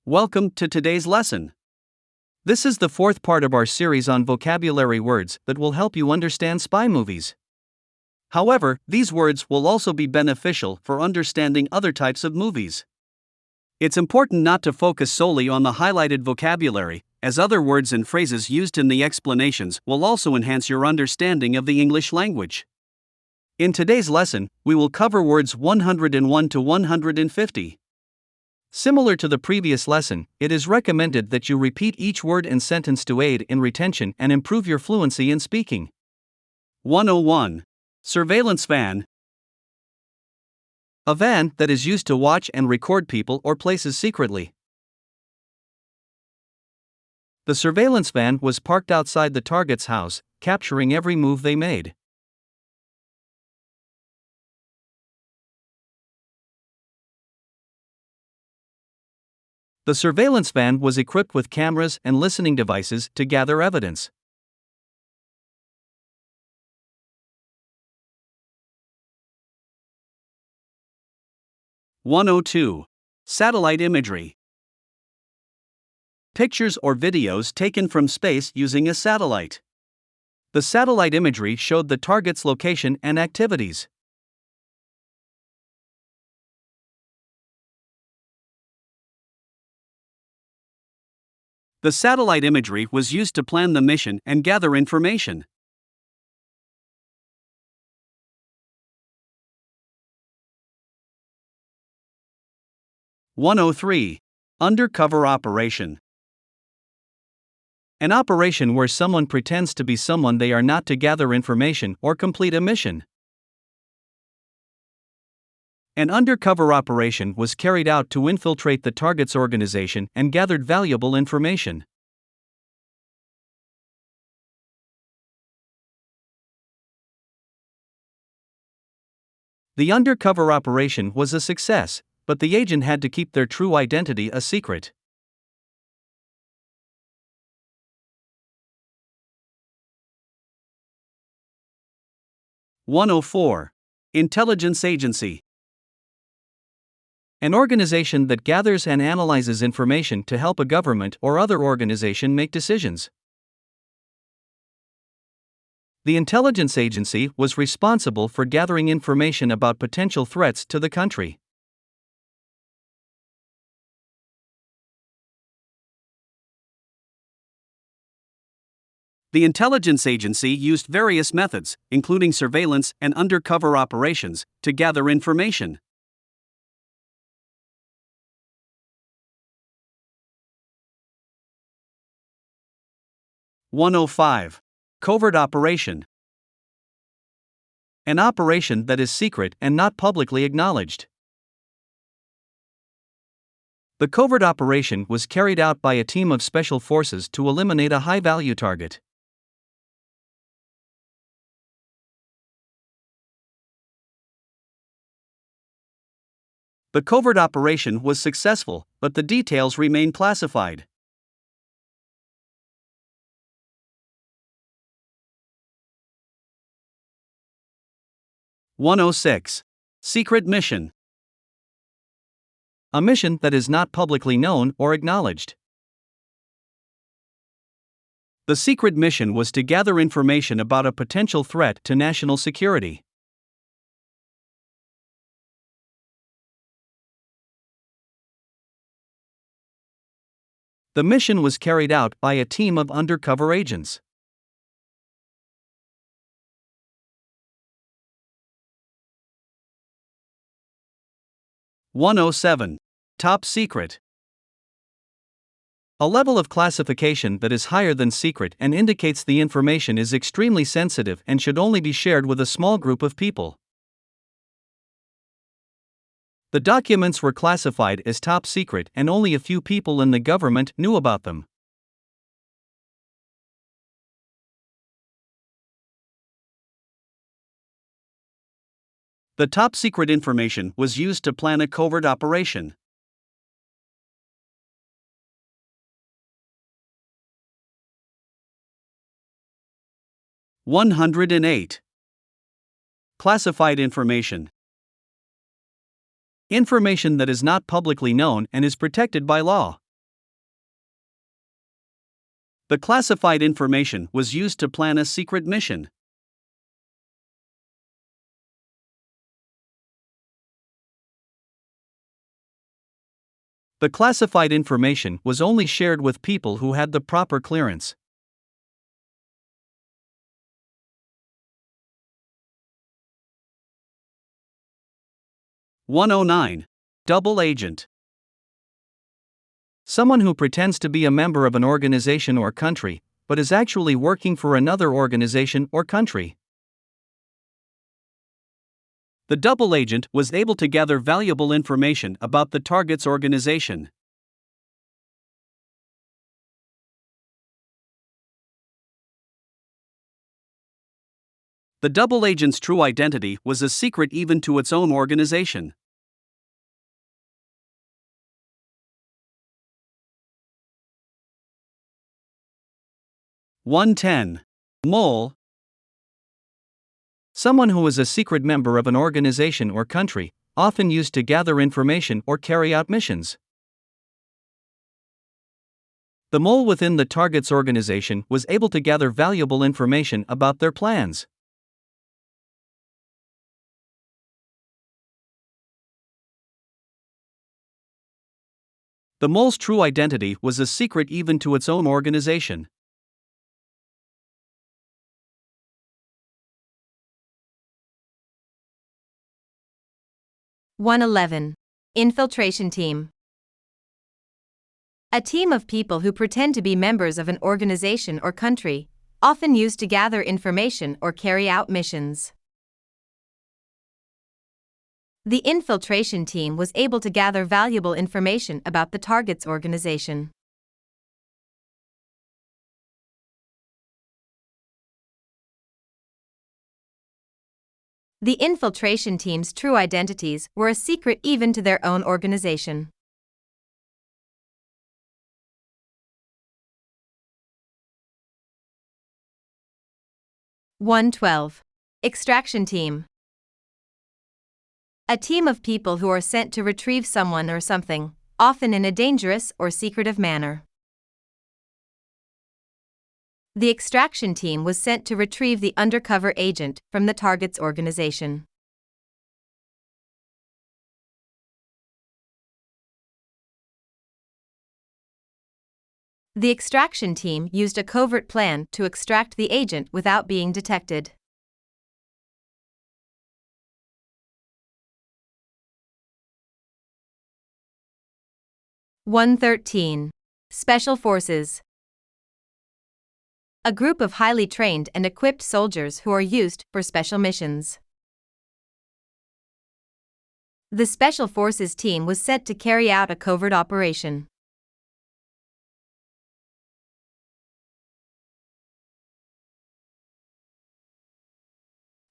Welcome to today's lesson. This is the fourth part of our series on vocabulary words that will help you understand spy movies. However, these words will also be beneficial for understanding other types of movies. It's important not to focus solely on the highlighted vocabulary, as other words and phrases used in the explanations will also enhance your understanding of the English language. In today's lesson, we will cover words 101 to 150. Similar to the previous lesson, it is recommended that you repeat each word and sentence to aid in retention and improve your fluency in speaking. 101. Surveillance van. A van that is used to watch and record people or places secretly. The surveillance van was parked outside the target's house, capturing every move they made. The surveillance van was equipped with cameras and listening devices to gather evidence. (102) Satellite imagery. Pictures or videos taken from space using a satellite. The satellite imagery showed the target's location and activities. The satellite imagery was used to plan the mission and gather information. (103) Undercover operation. An operation where someone pretends to be someone they are not to gather information or complete a mission. An undercover operation was carried out to infiltrate the target's organization and gathered valuable information. The undercover operation was a success, but the agent had to keep their true identity a secret. (104) Intelligence agency. An organization that gathers and analyzes information to help a government or other organization make decisions. The intelligence agency was responsible for gathering information about potential threats to the country. The intelligence agency used various methods, including surveillance and undercover operations, to gather information. (105) Covert operation. An operation that is secret and not publicly acknowledged. The covert operation was carried out by a team of special forces to eliminate a high-value target. The covert operation was successful, but the details remain classified. (106) Secret mission. A mission that is not publicly known or acknowledged. The secret mission was to gather information about a potential threat to national security. The mission was carried out by a team of undercover agents. (107) Top secret. A level of classification that is higher than secret and indicates the information is extremely sensitive and should only be shared with a small group of people. The documents were classified as top secret and only a few people in the government knew about them. The top secret information was used to plan a covert operation. (108) Classified information. Information that is not publicly known and is protected by law. The classified information was used to plan a secret mission. The classified information was only shared with people who had the proper clearance. (109) Double agent. Someone who pretends to be a member of an organization or country, but is actually working for another organization or country. The double agent was able to gather valuable information about the target's organization. The double agent's true identity was a secret even to its own organization. (110) Mole. Someone who is a secret member of an organization or country, often used to gather information or carry out missions. The mole within the target's organization was able to gather valuable information about their plans. The mole's true identity was a secret even to its own organization. (111) Infiltration team. A team of people who pretend to be members of an organization or country, often used to gather information or carry out missions. The infiltration team was able to gather valuable information about the target's organization. The infiltration team's true identities were a secret even to their own organization. (112) Extraction team. A team of people who are sent to retrieve someone or something, often in a dangerous or secretive manner. The extraction team was sent to retrieve the undercover agent from the target's organization. The extraction team used a covert plan to extract the agent without being detected. (113) Special Forces. A group of highly trained and equipped soldiers who are used for special missions. The Special Forces team was sent to carry out a covert operation.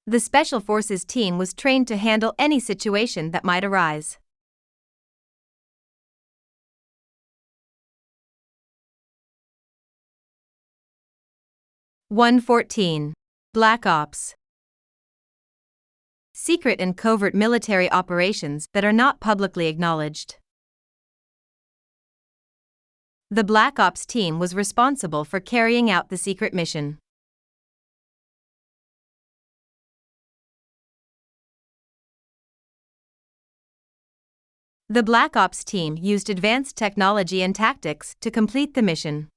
The Special Forces team was trained to handle any situation that might arise. (114) Black Ops. Secret and covert military operations that are not publicly acknowledged. The Black Ops team was responsible for carrying out the secret mission. The Black Ops team used advanced technology and tactics to complete the mission.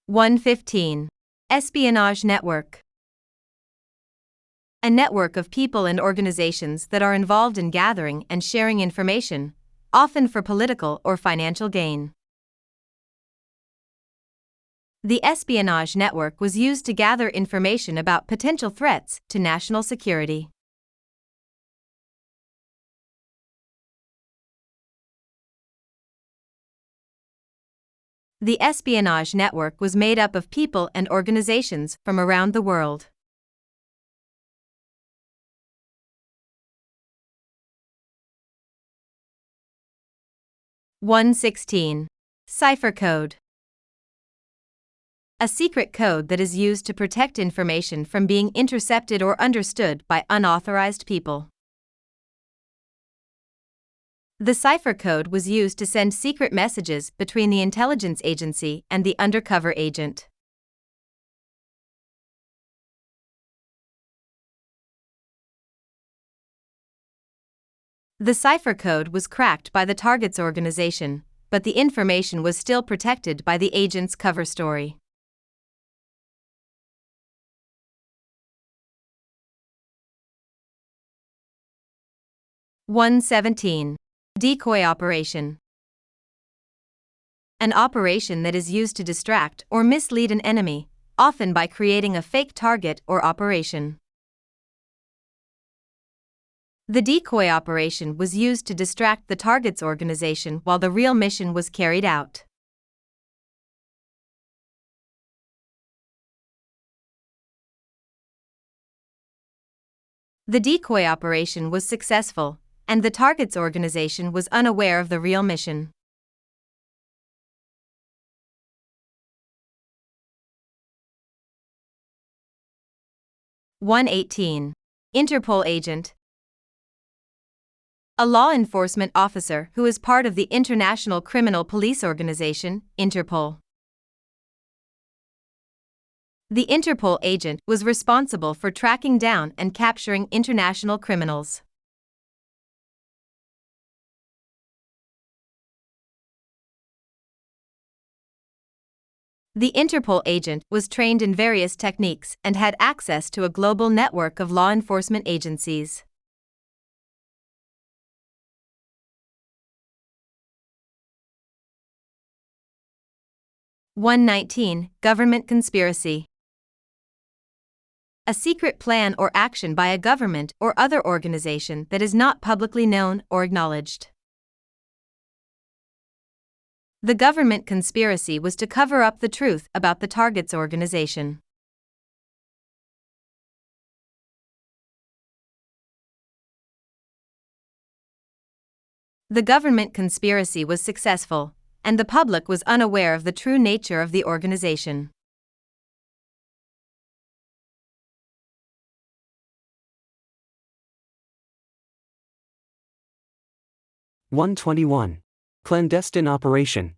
(115) Espionage network. A network of people and organizations that are involved in gathering and sharing information, often for political or financial gain. The espionage network was used to gather information about potential threats to national security. The espionage network was made up of people and organizations from around the world. (116) Cipher code. A secret code that is used to protect information from being intercepted or understood by unauthorized people. The cipher code was used to send secret messages between the intelligence agency and the undercover agent. The cipher code was cracked by the target's organization, but the information was still protected by the agent's cover story. (117) Decoy operation. An operation that is used to distract or mislead an enemy, often by creating a fake target or operation. The decoy operation was used to distract the target's organization while the real mission was carried out. The decoy operation was successful, and the target's organization was unaware of the real mission. (118) Interpol agent. A law enforcement officer who is part of the International Criminal Police Organization, Interpol. The Interpol agent was responsible for tracking down and capturing international criminals. The Interpol agent was trained in various techniques and had access to a global network of law enforcement agencies. (119) Government conspiracy. A secret plan or action by a government or other organization that is not publicly known or acknowledged. The government conspiracy was to cover up the truth about the target's organization. The government conspiracy was successful, and the public was unaware of the true nature of the organization. (121) Clandestine operation.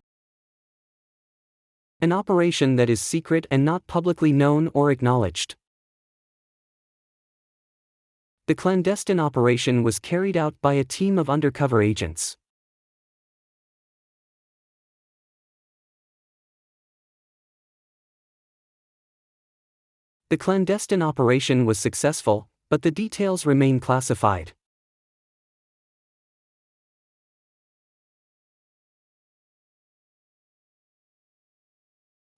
An operation that is secret and not publicly known or acknowledged. The clandestine operation was carried out by a team of undercover agents. The clandestine operation was successful, but the details remain classified.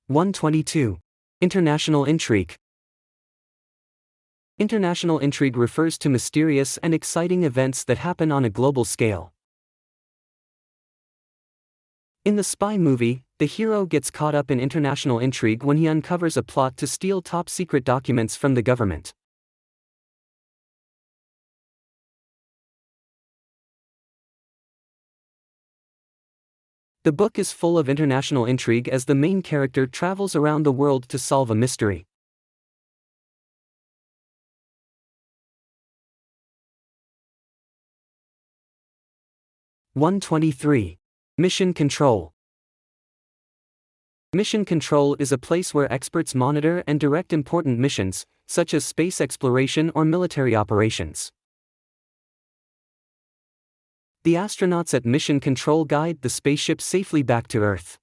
(122) International intrigue. International intrigue refers to mysterious and exciting events that happen on a global scale. In the spy movie, the hero gets caught up in international intrigue when he uncovers a plot to steal top-secret documents from the government. The book is full of international intrigue as the main character travels around the world to solve a mystery. (123) Mission control. Mission control is a place where experts monitor and direct important missions, such as space exploration or military operations. The astronauts at mission control guide the spaceship safely back to Earth.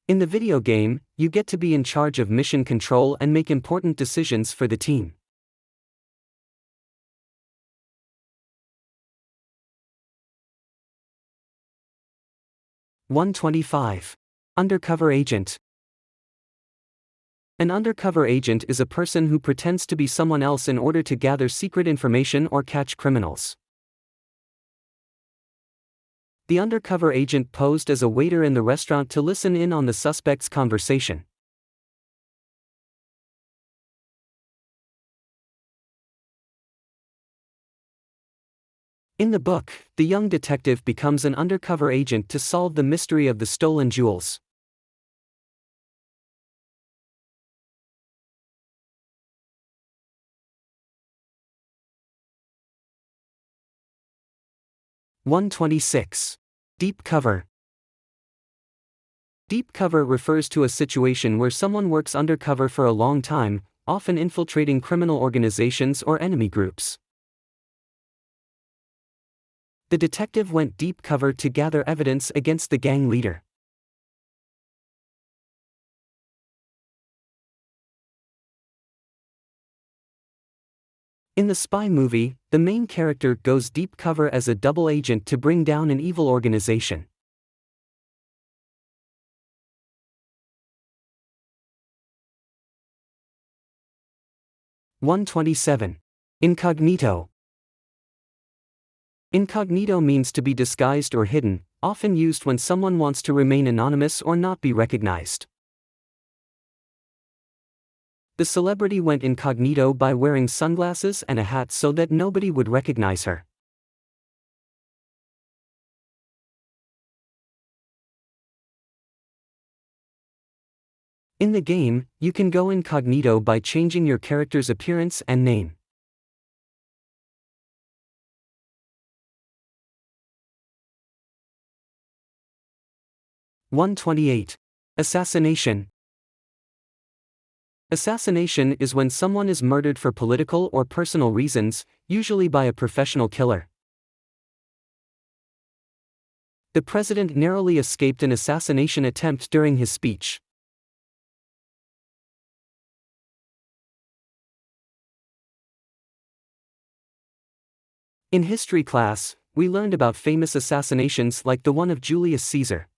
In the video game, you get to be in charge of mission control and make important decisions for the team. (125) Undercover agent. An undercover agent is a person who pretends to be someone else in order to gather secret information or catch criminals. The undercover agent posed as a waiter in the restaurant to listen in on the suspect's conversation. In the book, the young detective becomes an undercover agent to solve the mystery of the stolen jewels. 126. Deep cover. Deep cover refers to a situation where someone works undercover for a long time, often infiltrating criminal organizations or enemy groups. The detective went deep cover to gather evidence against the gang leader. In the spy movie, the main character goes deep cover as a double agent to bring down an evil organization. (127) Incognito. Incognito means to be disguised or hidden, often used when someone wants to remain anonymous or not be recognized. The celebrity went incognito by wearing sunglasses and a hat so that nobody would recognize her. In the game, you can go incognito by changing your character's appearance and name. (128) Assassination. Assassination is when someone is murdered for political or personal reasons, usually by a professional killer. The president narrowly escaped an assassination attempt during his speech. In history class, we learned about famous assassinations like the one of Julius Caesar.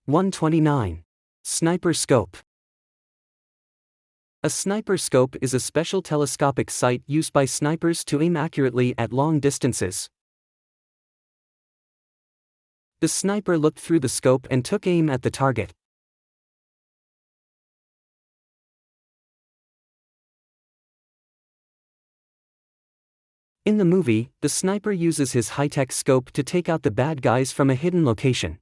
(129) Sniper scope. A sniper scope is a special telescopic sight used by snipers to aim accurately at long distances. The sniper looked through the scope and took aim at the target. In the movie, the sniper uses his high-tech scope to take out the bad guys from a hidden location.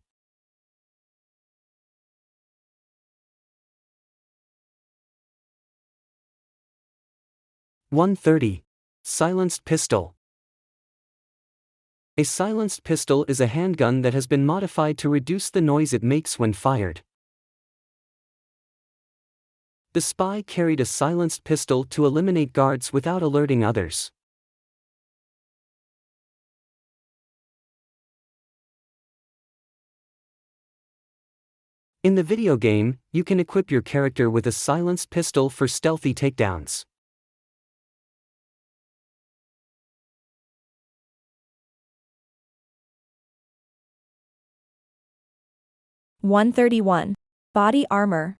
(130) Silenced pistol. A silenced pistol is a handgun that has been modified to reduce the noise it makes when fired. The spy carried a silenced pistol to eliminate guards without alerting others. In the video game, you can equip your character with a silenced pistol for stealthy takedowns. (131) Body armor.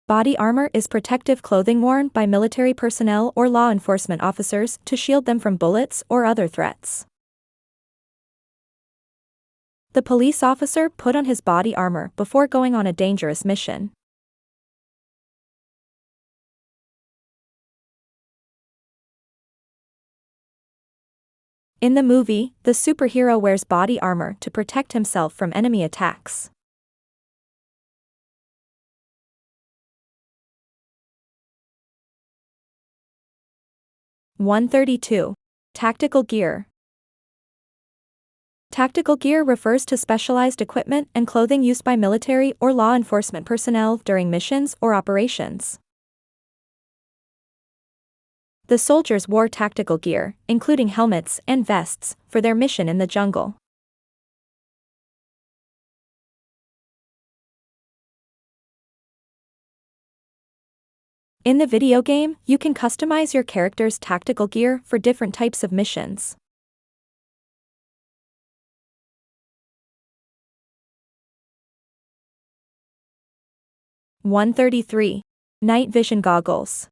Body armor is protective clothing worn by military personnel or law enforcement officers to shield them from bullets or other threats. The police officer put on his body armor before going on a dangerous mission. In the movie, the superhero wears body armor to protect himself from enemy attacks. (132) Tactical gear. Tactical gear refers to specialized equipment and clothing used by military or law enforcement personnel during missions or operations. The soldiers wore tactical gear, including helmets and vests, for their mission in the jungle. In the video game, you can customize your character's tactical gear for different types of missions. (133) Night vision goggles.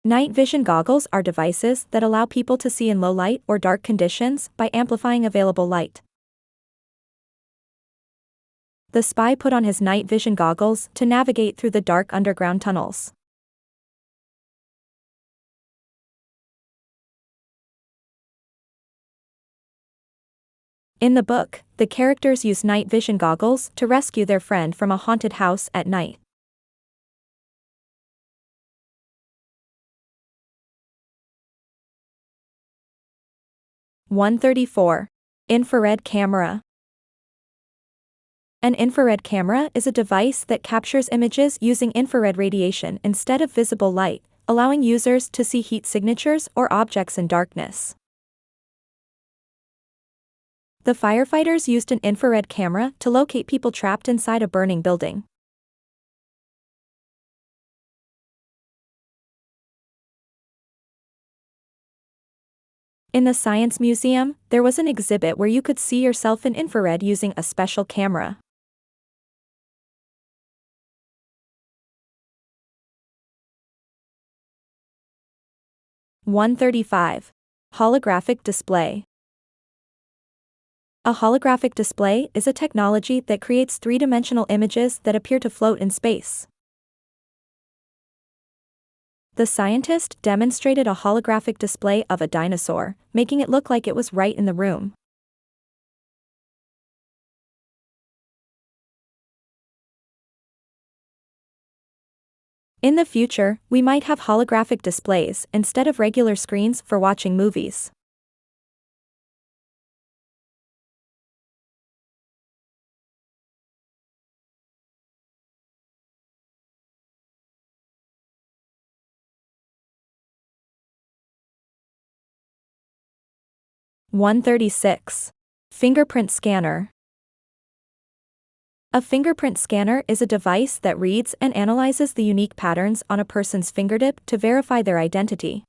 Night vision goggles are devices that allow people to see in low light or dark conditions by amplifying available light. The spy put on his night vision goggles to navigate through the dark underground tunnels. In the book, the characters use night vision goggles to rescue their friend from a haunted house at night. 134. Infrared camera. An infrared camera is a device that captures images using infrared radiation instead of visible light, allowing users to see heat signatures or objects in darkness. The firefighters used an infrared camera to locate people trapped inside a burning building. In the Science Museum, there was an exhibit where you could see yourself in infrared using a special camera. (135) Holographic display. A holographic display is a technology that creates three-dimensional images that appear to float in space. The scientist demonstrated a holographic display of a dinosaur, making it look like it was right in the room. In the future, we might have holographic displays instead of regular screens for watching movies. (136) Fingerprint scanner. A fingerprint scanner is a device that reads and analyzes the unique patterns on a person's fingertip to verify their identity.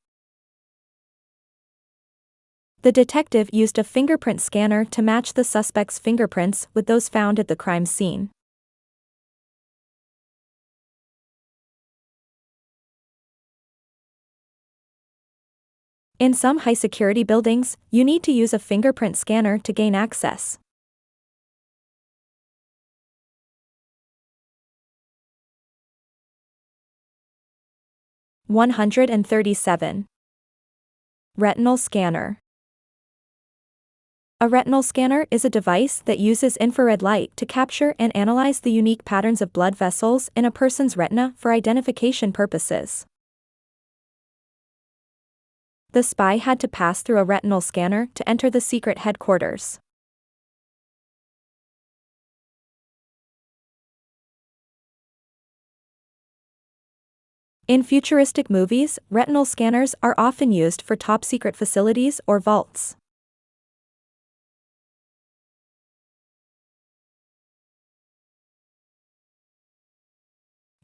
The detective used a fingerprint scanner to match the suspect's fingerprints with those found at the crime scene. In some high-security buildings, you need to use a fingerprint scanner to gain access. (137) Retinal scanner. A retinal scanner is a device that uses infrared light to capture and analyze the unique patterns of blood vessels in a person's retina for identification purposes. The spy had to pass through a retinal scanner to enter the secret headquarters. In futuristic movies, retinal scanners are often used for top-secret facilities or vaults.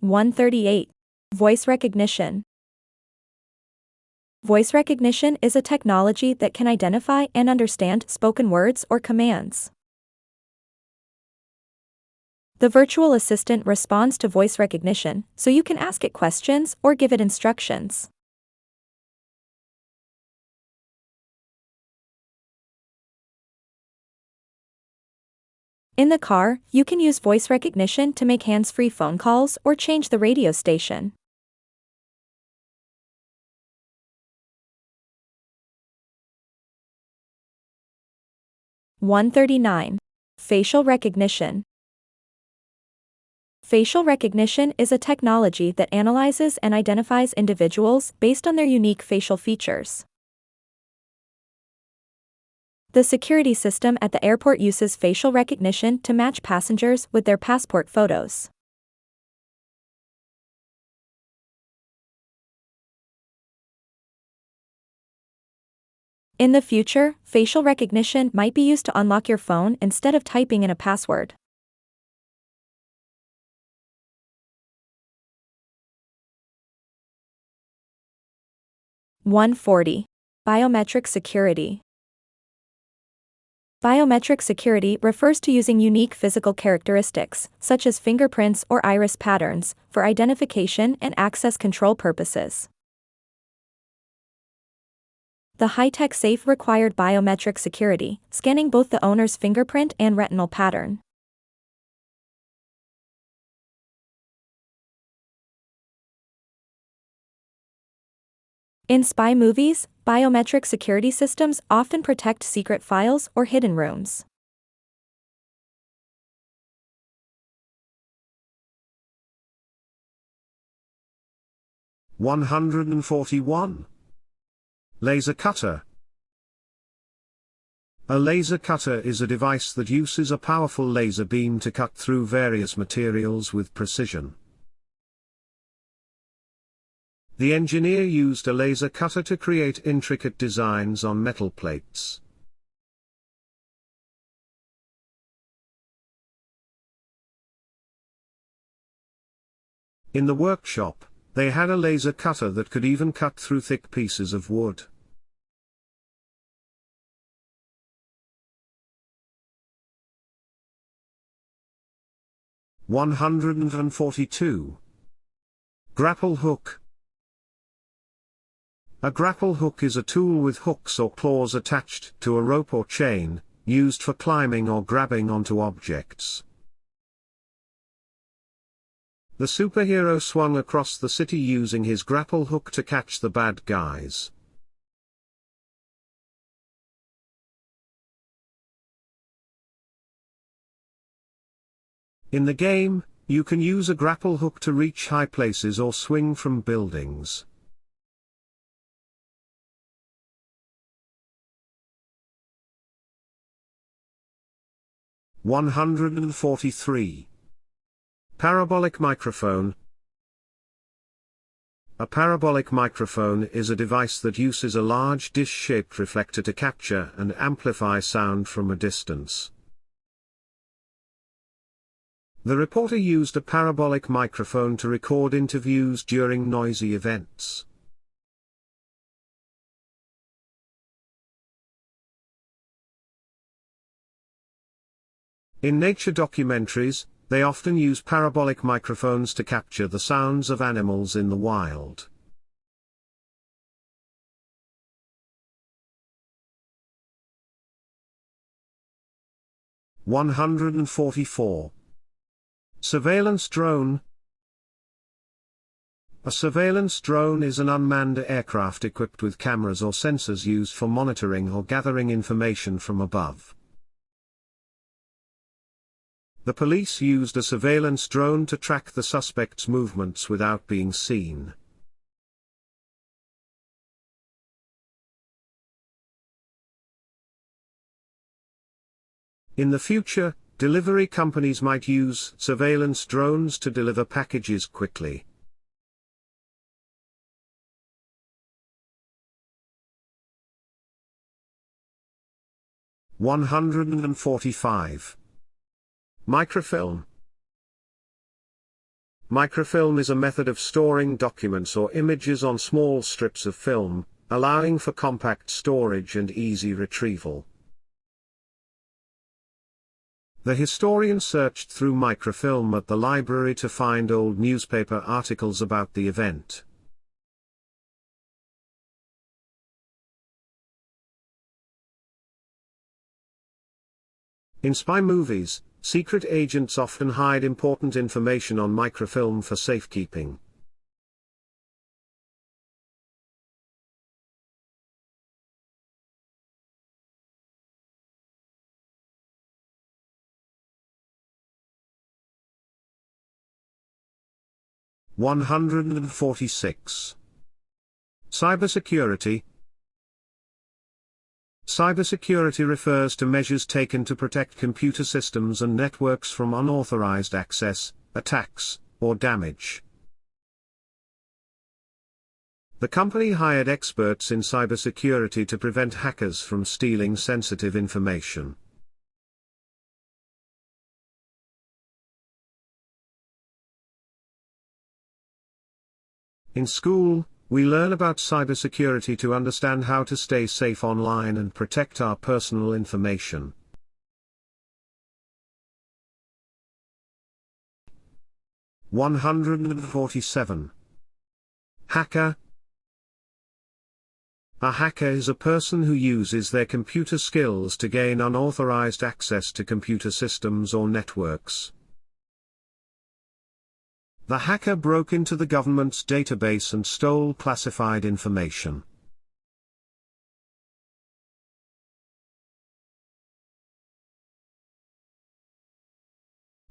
(138) Voice recognition. Voice recognition is a technology that can identify and understand spoken words or commands. The virtual assistant responds to voice recognition, so you can ask it questions or give it instructions. In the car, you can use voice recognition to make hands-free phone calls or change the radio station. (139) Facial recognition. Facial recognition is a technology that analyzes and identifies individuals based on their unique facial features. The security system at the airport uses facial recognition to match passengers with their passport photos. In the future, facial recognition might be used to unlock your phone instead of typing in a password. (140) Biometric security. Biometric security refers to using unique physical characteristics, such as fingerprints or iris patterns, for identification and access control purposes. The high-tech safe required biometric security, scanning both the owner's fingerprint and retinal pattern. In spy movies, biometric security systems often protect secret files or hidden rooms. One 141. Laser cutter. A laser cutter is a device that uses a powerful laser beam to cut through various materials with precision. The engineer used a laser cutter to create intricate designs on metal plates. In the workshop, they had a laser cutter that could even cut through thick pieces of wood. (142). Grapple hook. A grapple hook is a tool with hooks or claws attached to a rope or chain, used for climbing or grabbing onto objects. The superhero swung across the city using his grapple hook to catch the bad guys. In the game, you can use a grapple hook to reach high places or swing from buildings. (143). Parabolic microphone. A parabolic microphone is a device that uses a large dish-shaped reflector to capture and amplify sound from a distance. The reporter used a parabolic microphone to record interviews during noisy events. In nature documentaries, they often use parabolic microphones to capture the sounds of animals in the wild. (144). Surveillance drone. A surveillance drone is an unmanned aircraft equipped with cameras or sensors used for monitoring or gathering information from above. The police used a surveillance drone to track the suspect's movements without being seen. In the future, delivery companies might use surveillance drones to deliver packages quickly. (145). Microfilm. Microfilm is a method of storing documents or images on small strips of film, allowing for compact storage and easy retrieval. The historian searched through microfilm at the library to find old newspaper articles about the event. In spy movies, secret agents often hide important information on microfilm for safekeeping. (146). Cybersecurity. Cybersecurity refers to measures taken to protect computer systems and networks from unauthorized access, attacks, or damage. The company hired experts in cybersecurity to prevent hackers from stealing sensitive information. In school, we learn about cybersecurity to understand how to stay safe online and protect our personal information. (147). Hacker. A hacker is a person who uses their computer skills to gain unauthorized access to computer systems or networks. The hacker broke into the government's database and stole classified information.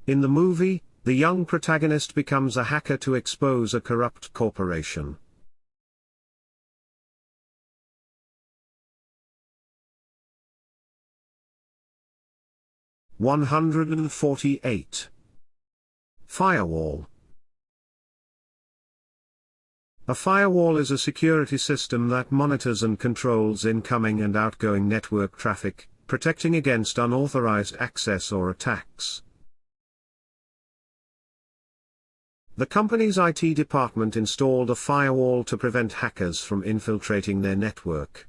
In the movie, the young protagonist becomes a hacker to expose a corrupt corporation. 148. Firewall. A firewall is a security system that monitors and controls incoming and outgoing network traffic, protecting against unauthorized access or attacks. The company's IT department installed a firewall to prevent hackers from infiltrating their network.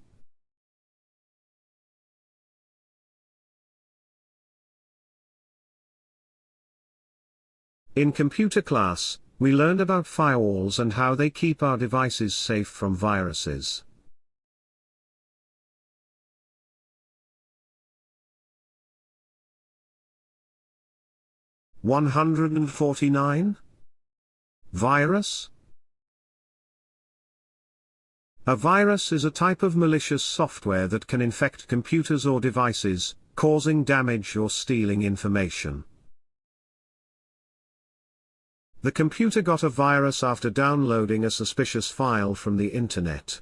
In computer class, we learned about firewalls and how they keep our devices safe from viruses. (149) Virus. A virus is a type of malicious software that can infect computers or devices, causing damage or stealing information. The computer got a virus after downloading a suspicious file from the internet.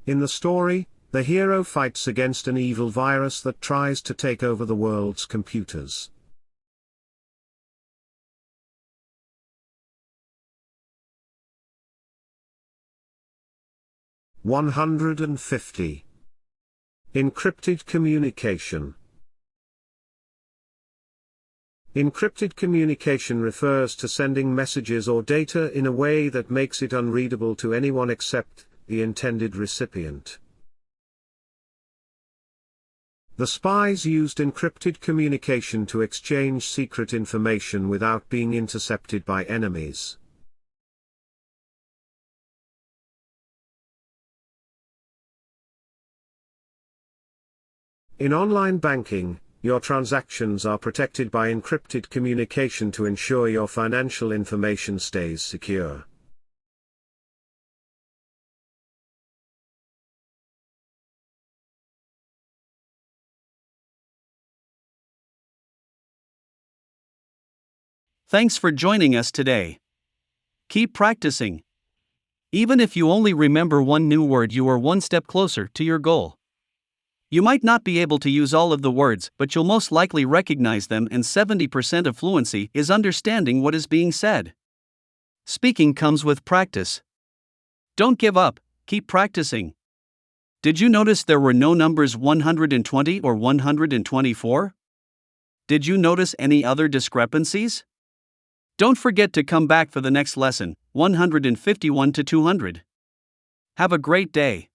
In the story, the hero fights against an evil virus that tries to take over the world's computers. (150) Encrypted communication. Encrypted communication refers to sending messages or data in a way that makes it unreadable to anyone except the intended recipient. The spies used encrypted communication to exchange secret information without being intercepted by enemies. In online banking, your transactions are protected by encrypted communication to ensure your financial information stays secure. Thanks for joining us today. Keep practicing. Even if you only remember one new word, you are one step closer to your goal. You might not be able to use all of the words, but you'll most likely recognize them, and 70% of fluency is understanding what is being said. Speaking comes with practice. Don't give up, keep practicing. Did you notice there were no numbers 120 or 124? Did you notice any other discrepancies? Don't forget to come back for the next lesson, 151 to 200. Have a great day.